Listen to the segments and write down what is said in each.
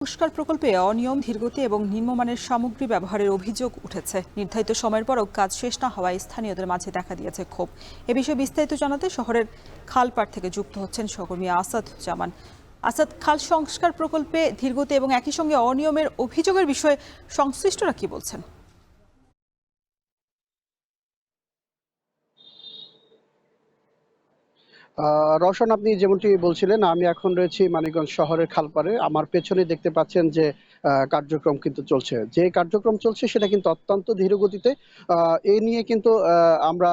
পুরস্কার প্রকল্পে অনিয়ম, ধীরগতি এবং নিম্নমানের সামগ্রী ব্যবহারের অভিযোগ উঠেছে। নির্ধারিত সময়ের পরও কাজ শেষ না হওয়ায় স্থানীয়দের মাঝে দেখা দিয়েছে ক্ষোভ। এ বিষয়ে বিস্তারিত জানাতে শহরের খালপাড় থেকে যুক্ত হচ্ছেন সহকর্মী আসাদ জামান। আসাদ, খাল সংস্কার প্রকল্পে ধীরগতি এবং একই সঙ্গে অনিয়মের অভিযোগের বিষয়ে সংশ্লিষ্টরা কি বলছেন? রওশন, আপনি যেমনটি বলছিলেন, আমি এখন রয়েছি মানিকগঞ্জ শহরের খালপাড়ে। আমার পেছনে দেখতে পাচ্ছেন যে কার্যক্রম কিন্তু চলছে। যে কার্যক্রম চলছে সেটা কিন্তু অত্যন্ত ধীরগতিতে। এ নিয়ে কিন্তু আমরা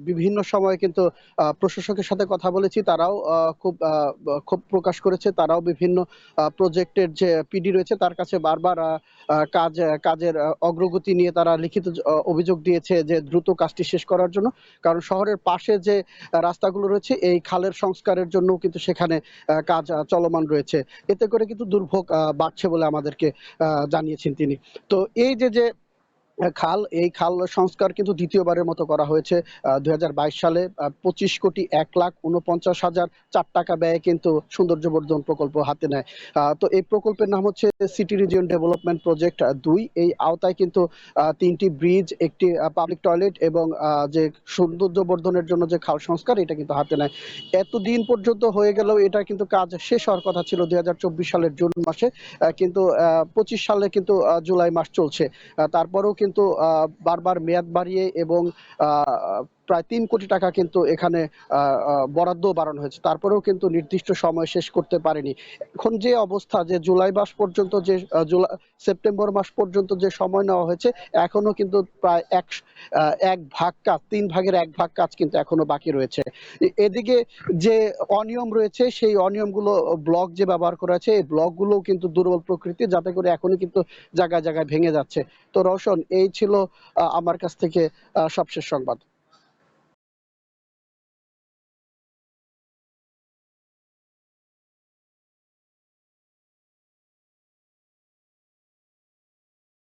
বিভিন্ন সময়ে কিন্তু প্রশাসকের সাথে কথা বলেছি। তারাও ক্ষোভ প্রকাশ করেছে। তারাও বিভিন্ন প্রজেক্টের যে পিডি রয়েছে তার কাছে বারবার কাজের অগ্রগতি নিয়ে তারা লিখিত অভিযোগ দিয়েছে যে দ্রুত কাজটি শেষ করার জন্য। কারণ শহরের পাশে যে রাস্তাগুলো রয়েছে এই খালের সংস্কারের জন্য কিন্তু সেখানে কাজ চলমান রয়েছে। এতে করে কিন্তু দুর্ভোগ বাড়ছে বলে আমাদেরকে জানিয়েছেন তিনি। তো এই যে এই খাল সংস্কার কিন্তু দ্বিতীয়বারের মতো করা হয়েছে। ২০২২ সালে ২৫,৪,৪৯,০৪০ ব্যয়ে কিন্তু সৌন্দর্যবর্ধন প্রকল্প হাতে নেয়। তো এই প্রকল্পের নাম হচ্ছে সিটি রিজিয়ন ডেভেলপমেন্ট প্রজেক্ট ২। এই আওতায় কিন্তু ৩টি ব্রিজ, একটি পাবলিক টয়লেট এবং যে সৌন্দর্যবর্ধনের জন্য যে খাল সংস্কার এটা কিন্তু হাতে নেয়। এতদিন পর্যন্ত হয়ে গেলেও এটা কিন্তু কাজ শেষ হওয়ার কথা ছিল ২০২৪ সালের জুন মাসে। কিন্তু ২৫ সালে কিন্তু জুলাই মাস চলছে। তারপরেও কিন্তু বারবার মেয়াদ বাড়িয়ে এবং প্রায় ৩ কোটি টাকা কিন্তু এখানে বরাদ্দও বাড়ানো হয়েছে। তারপরেও কিন্তু নির্দিষ্ট সময় শেষ করতে পারেনি। এখন যে অবস্থা, যে জুলাই মাস পর্যন্ত যে সেপ্টেম্বর মাস পর্যন্ত যে সময় নেওয়া হয়েছে, এখনো কিন্তু প্রায় ১ ভাগ কাজ, ৩ ভাগের ১ ভাগ কাজ কিন্তু এখনো বাকি রয়েছে। এদিকে যে অনিয়ম রয়েছে সেই অনিয়মগুলো, ব্লক যে ব্যবহার করা হয়েছে এই ব্লকগুলোও কিন্তু দুর্বল প্রকৃতির, যাতে করে এখনই কিন্তু জায়গায় জায়গায় ভেঙে যাচ্ছে। তো রওশন, এই ছিল আমার কাছ থেকে সবশেষ সংবাদ।